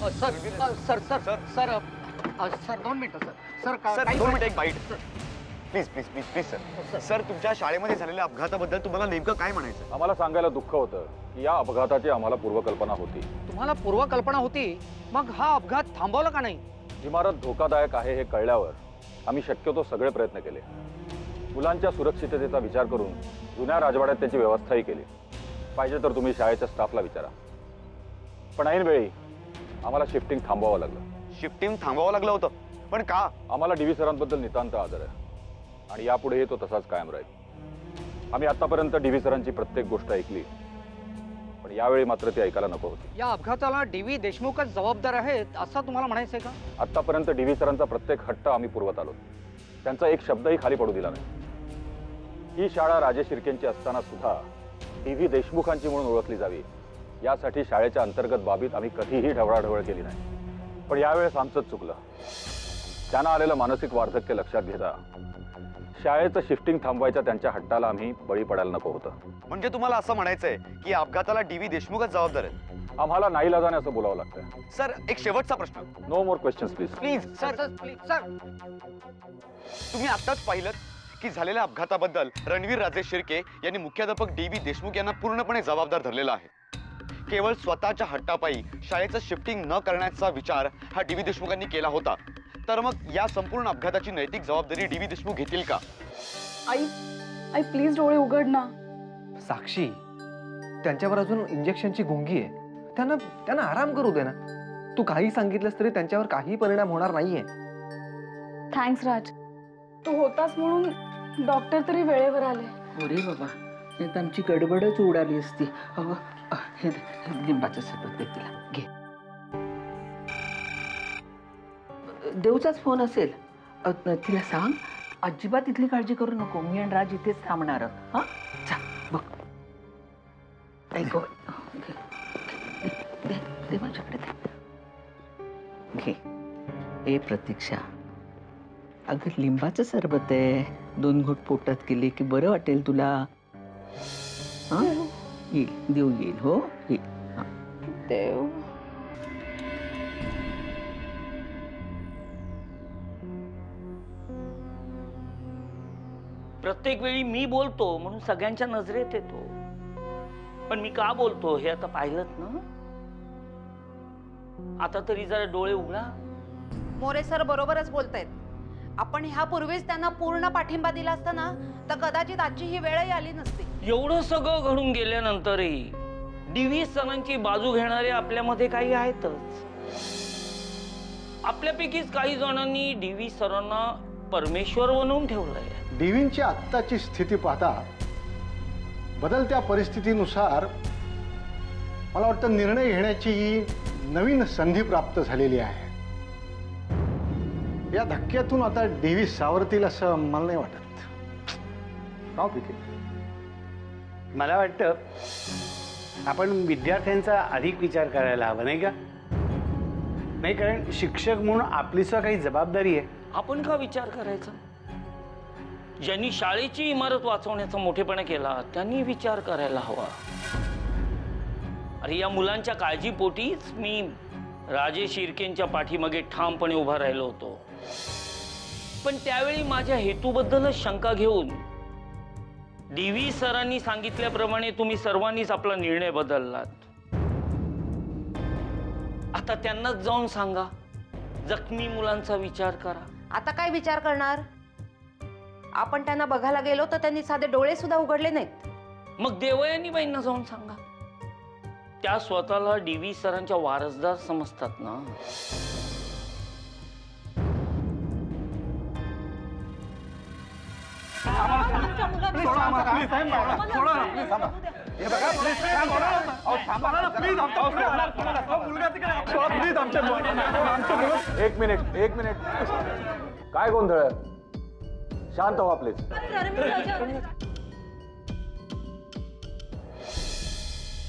Sir sir sir sir sir 2 मिनिटं sir sir 2 मिनिटं एक bite please please please please sir sir तुमच्या शाळेमध्ये झालेल्या अपघाताबद्दल तुम्हाला नेमकं काय म्हणायचं? आम्हाला सांगायला दुःख होतं की या अपघाताची आम्हाला पूर्वकल्पना होती. तुम्हाला पूर्वकल्पना होती मग हा अपघात थांबवला का नाही? इमारत धोकादायक आहे हे कळल्यावर आम्ही शक्यतो सगळे प्रयत्न केले. मुलांच्या सुरक्षिततेचा विचार करून जुन्या राजवाड्यात त्याची व्यवस्थाही केली. पाहिजे तर तुम्ही शाळेच्या स्टाफला विचारा. पण ऐन वेळी आम्हाला शिफ्टिंग थांबवावं लागलं. शिफ्टिंग थांबवावं लागलं होतं पण का? आम्हाला डीव्ही सरांबद्दल नितांत आदर आहे आणि यापुढेही तो तसाच कायम राहील. आम्ही आतापर्यंत डीव्ही सरांची प्रत्येक गोष्ट ऐकली पण यावेळी मात्र ती ऐकायला नको होती. या अपघाताला डीव्ही देशमुखच जबाबदार आहेत असं तुम्हाला म्हणायचंय का? आतापर्यंत डीव्ही सरांचा प्रत्येक हट्ट आम्ही पुरवत आलो. त्यांचा एक शब्दही खाली पडू दिला नाही. ही शाळा राजे शिर्केंची असताना सुद्धा डीव्ही देशमुखांची म्हणून ओळखली जावी यासाठी शाळेच्या अंतर्गत बाबीत आम्ही कधीही ढवळाढवळ केली नाही. पण यावेळेस आमचंच चुकलं. त्यांना आलेलं मानसिक वार्धक्य लक्षात घेता शाळेचं शिफ्टिंग थांबवायच्या त्यांच्या हट्टाला आम्ही बळी पडायला नको होतं. म्हणजे तुम्हाला असं म्हणायचंय की या अपघाताला डीव्ही देशमुखच जबाबदार आहेत? आम्हाला नाईलाजाने असं बोलावं लागतं. सर एक शेवटचा प्रश्न. No more questions please. Please sir please sir. तुम्ही आत्ताच पाहिलं की झालेल्या अपघाताबद्दल रणवीर राजे शिर्के यांनी मुख्याध्यापक डीव्ही देशमुख यांना पूर्णपणे जबाबदार धरलेला आहे. केवळ स्वतःच्या हट्टापायी शाळेचं शिफ्टिंग न करण्याचा विचार हा डीव्ही देशमुखांनी केला होता. तर मग या संपूर्ण अपघाताची नैतिक जबाबदारी डीव्ही देशमुख घेतील का? आई आई प्लीज डोळे उघड ना. साक्षी त्यांच्यावर अजून इंजेक्शनची गुंगी आहे. त्यांना आराम करू दे ना. तू काही सांगितलंस तरी त्यांच्यावर काही परिणाम होणार नाहीये. थँक्स राज, तू होतास म्हणून डॉक्टर तरी वेळेवर आले. अरे बाबा नाही तर आमची गडबडच उडाली असती. हे लिंबाचं सरबत दे तिला, घे. देवचाच फोन असेल. तिला सांग अजिबात इथली काळजी करू नको. मी आणि राज इथेच थांबणार. हा चा बघ. ऐक दे माझ्याकडे दे. घे. ए प्रतीक्षा अगं लिंबाचं सरबत आहे. 2 घोट पोटात केले की बरं वाटेल तुला. हा येईल देऊ येईल. हो येईल. देव प्रत्येक वेळी मी बोलतो म्हणून सगळ्यांच्या नजरेत येतो. पण मी का बोलतो हे आता पाहिलंत ना. आता तरी जरा डोळे उघडा. मोरे सर बरोबरच बोलतायत. आपण ह्यापूर्वीच त्यांना पूर्ण पाठिंबा दिला असता ना तर कदाचित आजची ही वेळही आली नसती. एवढं सगळं घडून गेल्यानंतरही डीव्ही सरांची बाजू घेणारे आपल्यामध्ये काही आहेतच. आपल्यापैकीच काही जणांनी डीव्ही सरांना परमेश्वर बनवून ठेवलंय. डीव्हींची आत्ताची स्थिती पाहता बदलत्या परिस्थितीनुसार मला वाटतं निर्णय घेण्याची ही नवीन संधी प्राप्त झालेली आहे. या धक्क्यातून आता डीव्ही सावरतील असं मला नाही वाटत. का पिके? मला वाटतं आपण विद्यार्थ्यांचा अधिक विचार करायला हवा नाही का? नाही कारण शिक्षक म्हणून आपली सुद्धा काही जबाबदारी आहे. आपण का विचार करायचा? ज्यांनी शाळेची इमारत वाचवण्याचा मोठेपणा केला त्यांनी विचार करायला हवा. अरे या मुलांच्या काळजीपोटीच मी राजे शिर्केंच्या पाठीमागे ठामपणे उभा राहिलो होतो. पण त्यावेळी माझ्या हेतूबद्दलच शंका घेऊन डीव्ही सरांनी सांगितल्याप्रमाणे तुम्ही सर्वांनीच आपला निर्णय बदललात. आता त्यांनाच जाऊन सांगा जखमी मुलांचा विचार करा. आता काय विचार करणार? आपण त्यांना बघायला गेलो तर त्यांनी साधे डोळे सुद्धा उघडले नाहीत. मग देवयानी बाईंना जाऊन सांगा. त्या स्वतःला डीव्ही सरांच्या वारसदार समजतात ना. एक मिनिट काय गोंधळ आहे? शांत व्हा प्लीज.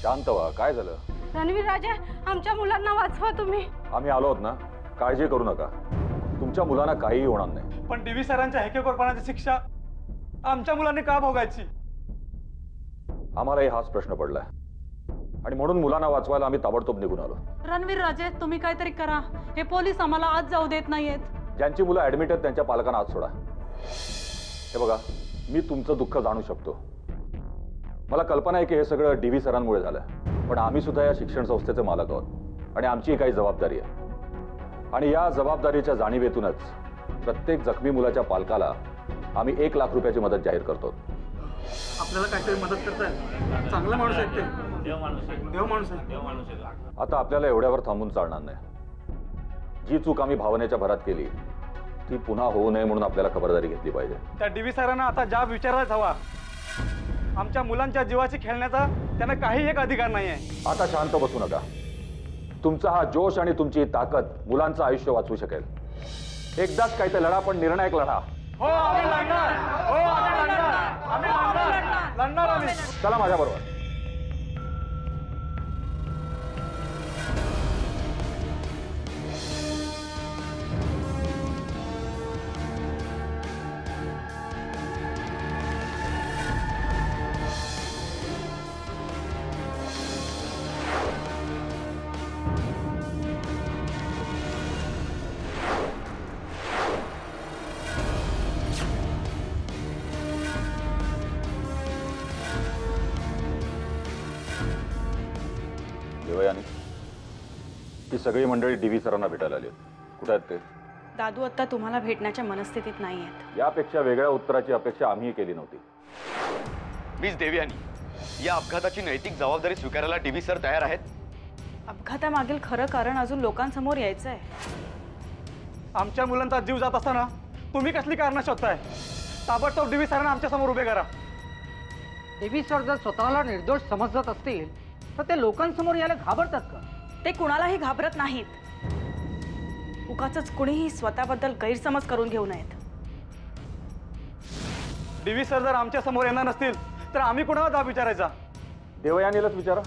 शांत व्हा. काय झालं? रणवीर राजे आमच्या मुलांना वाचवा तुम्ही. आम्ही आलो आहोत ना. काळजी करू नका. तुमच्या मुलांना काहीही होणार नाही. पण डीव्ही सरांच्या हेकेखोरपणाची शिक्षा आमच्या मुलांनी का भोगायची? आम्हालाही हाच प्रश्न पडलाय. आणि म्हणून मुलांना वाचवायला आम्ही ताबडतोब निघून आलो. रणवीर राजे, तुम्ही काहीतरी करा. हे पोलीस आम्हाला आज जाऊ देत नाहीयेत. ज्यांची मुलं ऍडमिट आहेत त्यांच्या पालकांना आज सोडा. हे बघा, मी तुमचं दुःख जाणू शकतो. मला कल्पना आहे की हे सगळं DV सरांमुळे झालं, पण आम्ही सुद्धा या शिक्षण संस्थेचे मालक आहोत आणि आमची काही जबाबदारी आहे. आणि या जबाबदारीच्या जाणीवेतूनच प्रत्येक जखमी मुलाच्या पालकाला आम्ही 1 लाख रुपयाची मदत जाहीर करतो. आपल्याला काहीतरी मदत करताय. चांगला माणूस आहे ते. देव माणूस आहे. आता आपल्याला एवढ्यावर थांबून चालणार नाही. जी चूक आम्ही भावनेच्या भरात केली ती पुन्हा होऊ नये म्हणून आपल्याला खबरदारी घेतली पाहिजे. त्या DV सरांना आता जाब विचारायच हवा. आमच्या मुलांच्या जीवाशी खेळण्याचा त्यांना काही एक अधिकार नाही आहे. आता शांत बसू नका. तुमचा हा जोश आणि तुमची ताकद मुलांचं आयुष्य वाचवू शकेल. एकदाच काही ते लढा, पण निर्णायक लढा. हो, आम्ही लढणार. हो, आम्ही लढणार. आम्ही लढणार आम्ही. चला माझ्याबरोबर. देवयानी, ही सगळी मंडळी DV सरांना भेटायला आली. कुठे आहेत ते? दादू आता तुम्हाला भेटण्याच्या मनस्थितीत नाहीयेत. यापेक्षा वेगळ्या उत्तराची अपेक्षा आम्ही केली नव्हती. मिस देवयानी, या अपघाताची नैतिक जबाबदारी स्वीकारायला DV सर तयार आहेत? अपघातामागील खरं कारण अजून लोकांसमोर यायचंय. आमच्या मुलांचा जीव जात असताना तुम्ही कसली कारणं शोधताय? ताबडतोब DV सरांना आमच्या समोर उभे करा. DV सर जर स्वतःला निर्दोष समजत असतील तर ते लोकांसमोर यायला घाबरतात का? ते कुणालाही घाबरत नाहीत. उगाचच कुणीही स्वतःबद्दल गैरसमज करून घेऊ नयेत. DV सर जर आमच्या समोर येणार नसतील तर आम्ही कुणाला जाब विचारायचा? देवयानीलाच विचारा.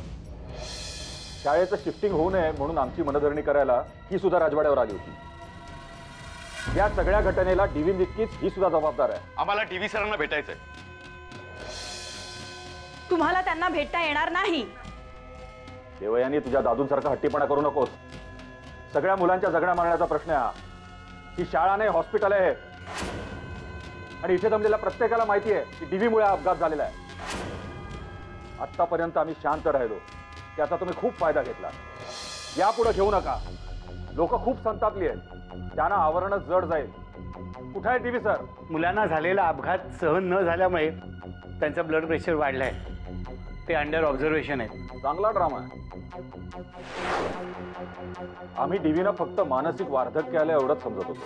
शाळेचं शिफ्टिंग होऊ नये म्हणून आमची मनधरणी करायला ही सुद्धा राजवाड्यावर आली होती. या सगळ्या घटनेला DV नक्कीच ही सुद्धा जबाबदार आहे. आम्हाला DV सरांना भेटायचंय. तुम्हाला त्यांना भेटता येणार नाही. देवयानी, तुझ्या दादूंसारखा हट्टीपणा करू नकोस. सगळ्या मुलांच्या जगण्या मारण्याचा प्रश्न आहे हा. ही शाळा नाही, हॉस्पिटल आहे. आणि इथे जमलेल्या प्रत्येकाला माहिती आहे की DV मुळे अपघात झालेला आहे. आतापर्यंत आम्ही शांत राहिलो, त्याचा तुम्ही खूप फायदा घेतला. यापुढे घेऊ नका. लोक खूप संतापली आहेत. त्यांना आवरणच जड जाईल. कुठे आहे DV सर? मुलांना झालेला अपघात सहन न झाल्यामुळे त्यांचं ब्लड प्रेशर वाढलंय. ते अंडर ऑब्झर्वेशन आहे. चांगला ड्रामा आहे. आम्ही DVनं फक्त मानसिक वार्धक्य आलं एवढंच समजत होतो.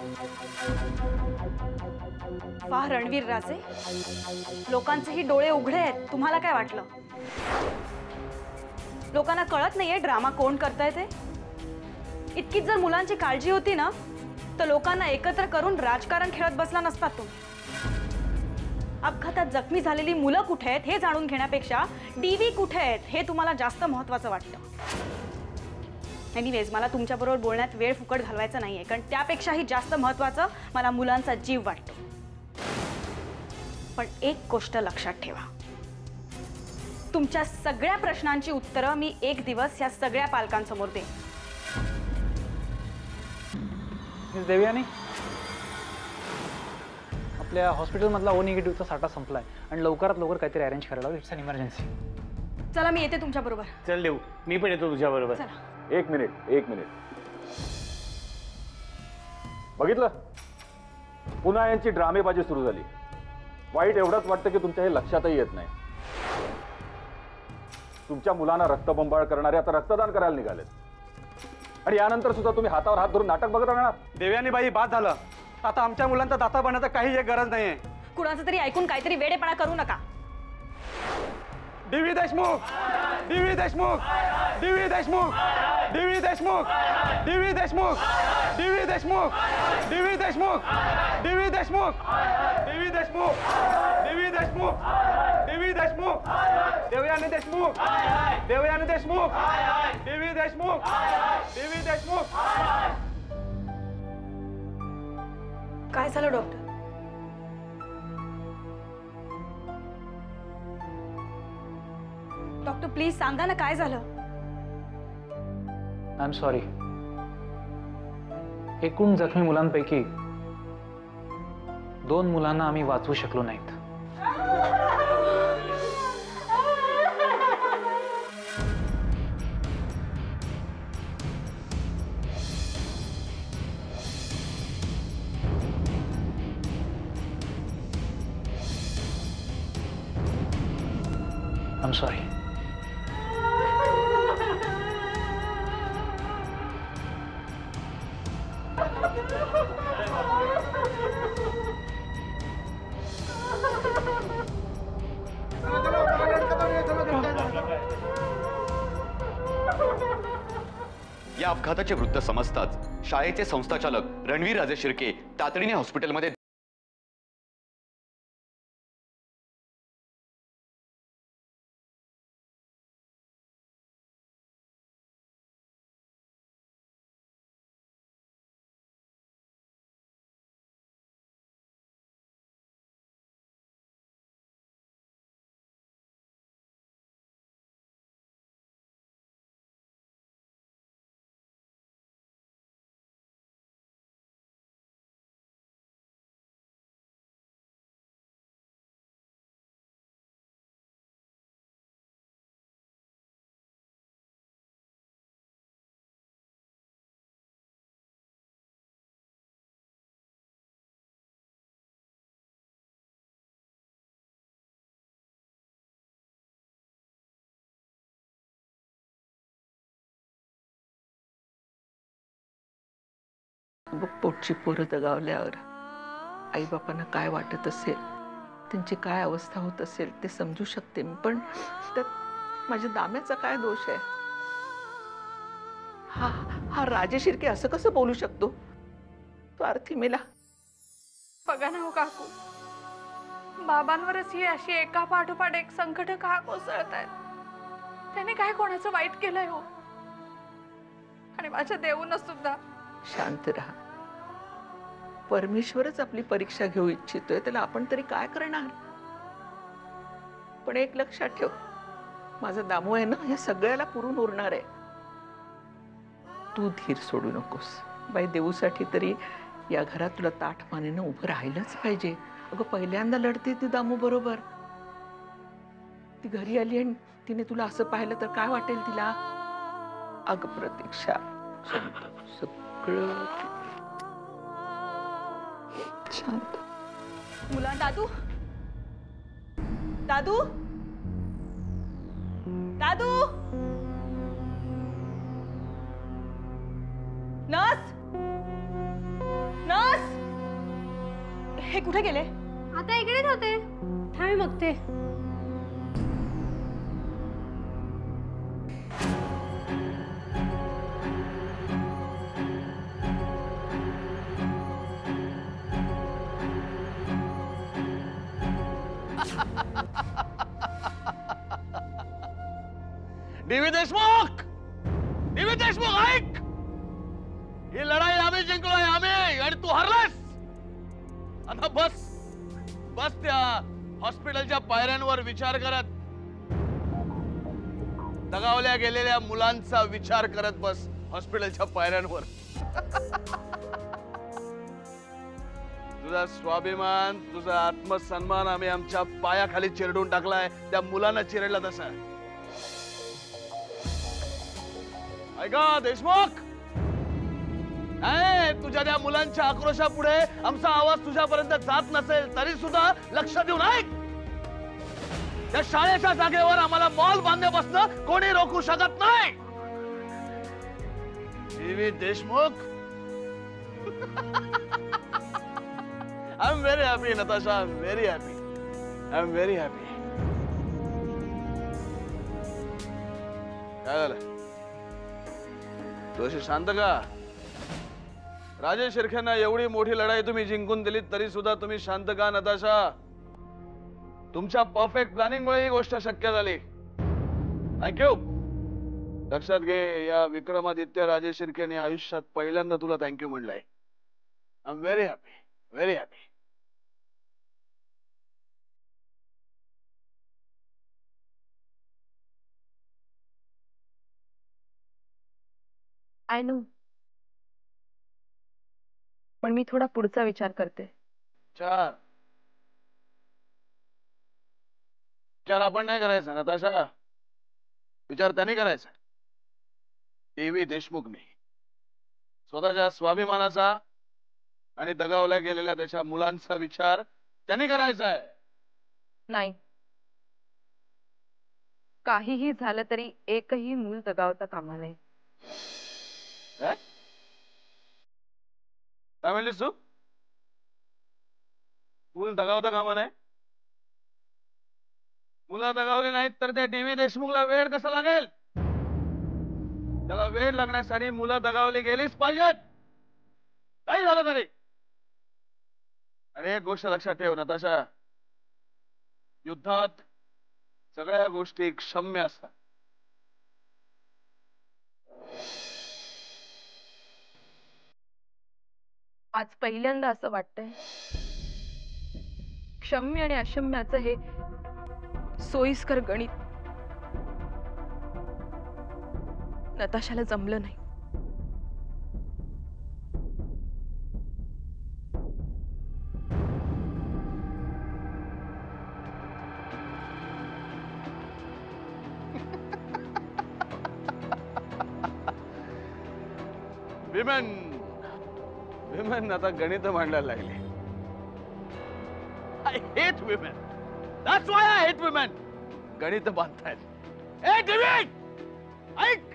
वाह रणवीर राजे, लोकांचेही डोळे उघडे आहेत. तुम्हाला काय वाटलं? लोकांना कळत नाहीये ड्रामा कोण करताय ते. इतकीच जर मुलांची काळजी होती ना तर लोकांना एकत्र करून राजकारण खेळत बसला नसतात तुम्ही. अपघातात जखमी झालेली मुलं कुठे आहेत हे जाणून घेण्यापेक्षा DV कुठे आहेत हे तुम्हाला जास्त महत्त्वाचं वाटतं. एनिवेज, मला तुमच्याबरोबर बोलण्यात वेळ फुकट घालवायचा नाहीये, कारण त्यापेक्षाही जास्त महत्त्वाचं मला मुलांचा जीव वाटतो. पण एक गोष्ट लक्षात ठेवा, तुमच्या सगळ्या प्रश्नांची उत्तरं मी एक दिवस या सगळ्या पालकांसमोर देईन. मिस देवयानी, आपल्या हॉस्पिटलमधला O निगेटिव्हचा साठा संपलाय आणि लवकरात लवकर काहीतरी अरेंज करायला हवं. It's an emergency. चला, मी येते तुमच्या बरोबर. चल देऊ, मी पण येतो तुझ्या बरोबर. चला. एक मिनिट. बघितलं, पुन्हा यांची ड्रामेबाजी सुरू झाली. वाईट एवढंच वाटतं की तुमच्या हे लक्षातही येत नाही. तुमच्या मुलांना रक्तबंबाळ करणारे आता रक्तदान करायला निघालेत. आणि यानंतर सुद्धा तुम्ही हातावर हात धरून नाटक बघत राहणार? देवयानी बाई, बाद झालं. आता आमच्या मुलांचा दाता बनण्याचा काही एक गरज नाहीये. कुणाचं तरी ऐकून काहीतरी वेडेपणा करू नका. DV Deshmukh, DV Deshmukh, DV Deshmukh, DV Deshmukh, DV Deshmukh, DV Deshmukh, DV Deshmukh, DV Deshmukh, DV Deshmukh, DV Deshmukh, DV Deshmukh, Devyani Deshmukh, Devyani Deshmukh, DV Deshmukh, DV Deshmukh. काय झालं डॉक्टर? डॉक्टर प्लीज सांगा ना, काय झालं? I am sorry. एकूण जखमी मुलांपैकी 2 मुलांना आम्ही वाचवू शकलो नाहीत. I am sorry. या अपघाताचे वृत्त समजताच शाळेचे संस्थाचालक रणवीर राजे शिर्के तातडीने हॉस्पिटलमध्ये पोटची पोरं दगावल्यावर आईबापांना काय वाटत असेल, त्यांची काय अवस्था होत असेल ते समजू शकते मी. पण त्यात माझ्या दाम्याचा काय दोष आहे? हा राजे शिर्के असं कसं बोलू शकतो? तो अर्थी मेला. बघा ना हो काकू, बाबांवरच ही अशी एका पाठोपाठ एक संकट का कोसळत आहेत? त्याने काय कोणाचं वाईट केलंय हो? आणि माझ्या देऊन सुद्धा. शांत राहा. परमेश्वरच आपली परीक्षा घेऊ इच्छितोय, त्याला आपण तरी काय करणार? पण एक लक्षात ठेव, माझा दामू आहे ना, या सगळ्याला पुरून उरणार आहे. तू धीर सोडू नकोस. बाई, देऊसाठी तरी या घरात तुला ताठ मानेनं उभं राहिलंच पाहिजे. अगं, पहिल्यांदा लढते ती दामू बरोबर. ती घरी आली आणि तिने तुला असं पाहिलं तर काय वाटेल तिला? अगं प्रतीक्षा, सगळं शांत. मुला, दादू, दादू, दादू, नर्स, नर्स, हे कुठे गेले? आता इकडेच होते. थांब बघते. डीव्ही देशमुख, डीव्ही देशमुख, ऐक. ही लढाई आम्ही जिंकलोय, आम्ही, आणि तू हरलास. आता बस बस त्या हॉस्पिटलच्या पायऱ्यांवर विचार करत, दगावल्या गेलेल्या मुलांचा विचार करत बस हॉस्पिटलच्या पायऱ्यांवर. तुझा स्वाभिमान, तुझा आत्मसन्मान आम्ही आमच्या पायाखाली चिरडून टाकलाय, त्या मुलांना चिरडला तसा. ऐका देशमुख, नाही, तुझ्या त्या मुलांच्या आक्रोशापुढे आमचा आवाज तुझ्यापर्यंत जात नसेल तरी सुद्धा लक्ष देऊन ऐक. त्या शाळेच्या जागेवर आम्हाला मॉल बांधण्यापासून कोणी रोखू शकत नाही. DV Deshmukh, I am very happy Natasha, I am very happy, I am very happy. काय झालं? तू अशी शांत का? राजे शिर्केंना एवढी मोठी लढाई तुम्ही जिंकून दिलीत तरी सुद्धा तुम्ही शांत का नताशा? तुमच्या परफेक्ट प्लॅनिंगमुळे ही गोष्ट शक्य झाली. थँक्यू. लक्षात घे, या विक्रमादित्य राजे शिर्केने आयुष्यात पहिल्यांदा तुला थँक्यू म्हणलंय. I am very happy, very happy. I know, पण मी थोडा पुढचा विचार करते. विचार आपण नाही करायचा नताशा, विचार त्यांनी करायचा. देवी देशमुखने स्वतःच्या स्वाभिमानाचा आणि दगावल्या गेलेल्या त्याच्या मुलांचा विचार त्यांनी करायचा आहे. नाही, काहीही झालं तरी एकही मूल दगावता कामा नये. काय म्हणलीस तू? मूल दगावता कामा नये? मुलं दगावली नाहीत तर त्या देवी देशमुखला वेळ कसा लागेल? त्याला वेळ लागण्यासाठी मुलं दगावली गेलीच पाहिजेत, काही झालं तरी. आणि एक गोष्ट लक्षात ठेव नताशा, युद्धात सगळ्या गोष्टी क्षम्य असतात. आज पहिल्यांदा असं वाटतंय क्षम्य आणि अक्षम्याचं हे सोयीस्कर गणित नताशाला जमलं नाही. विमेन आता गणित मांडायला लागले. I hate women. That's why I hate women. गणित बांधतायत. ए डेव्हिड, ऐक.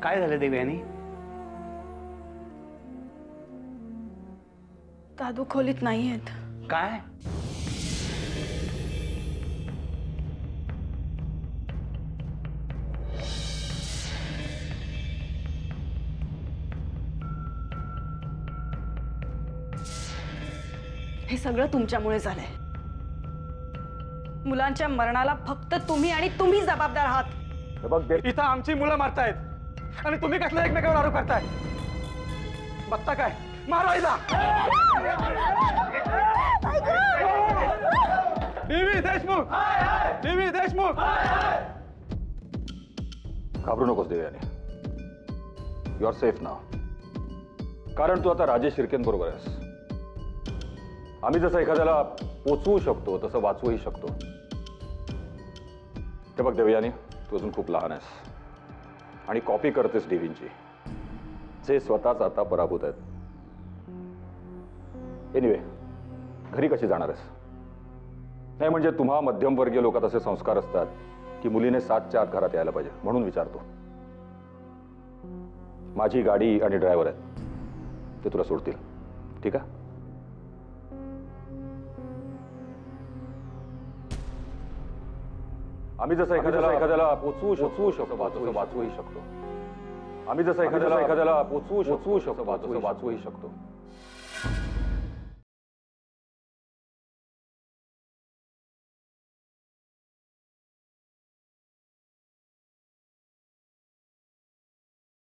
काय झालं देवयानी? दादू खोलीत नाही आहेत. काय? हे सगळं तुमच्यामुळे झालंय. मुलांच्या मरणाला फक्त तुम्ही आणि तुम्ही जबाबदार आहात. इथं आमची मुलं मारतायत आणि तुम्ही कसलं एकमेकावर आरोप करताय? बघता काय? मारायला देवी देशमुख, देवी देशमुख. घाबरू नकोस देवयानी, यू आर सेफ नाव. कारण तू आता राजेश शिर्केंबरोबर आहेस. आम्ही जसं एखाद्याला पोचवू शकतो तसं वाचवूही शकतो. ते बघ देवयानी, तू अजून खूप लहान आहेस आणि कॉपी करतेस देवींची, जे स्वतःच आता पराभूत आहेत. एनिवे, घरी कशी जाणार आहेस? नाही म्हणजे तुम्हा मध्यमवर्गीय लोकात असे संस्कार असतात की मुलीने 7च्या आत घरात यायला पाहिजे, म्हणून विचारतो. माझी गाडी आणि ड्रायव्हर आहेत, ते तुला सोडतील. ठीक आहे? आम्ही जसं एखाद्याला पोचवू शकतो वाचवूही शकतो. आम्ही जसं एखाद्याला पोचवू शकतो वाचवूही शकतो.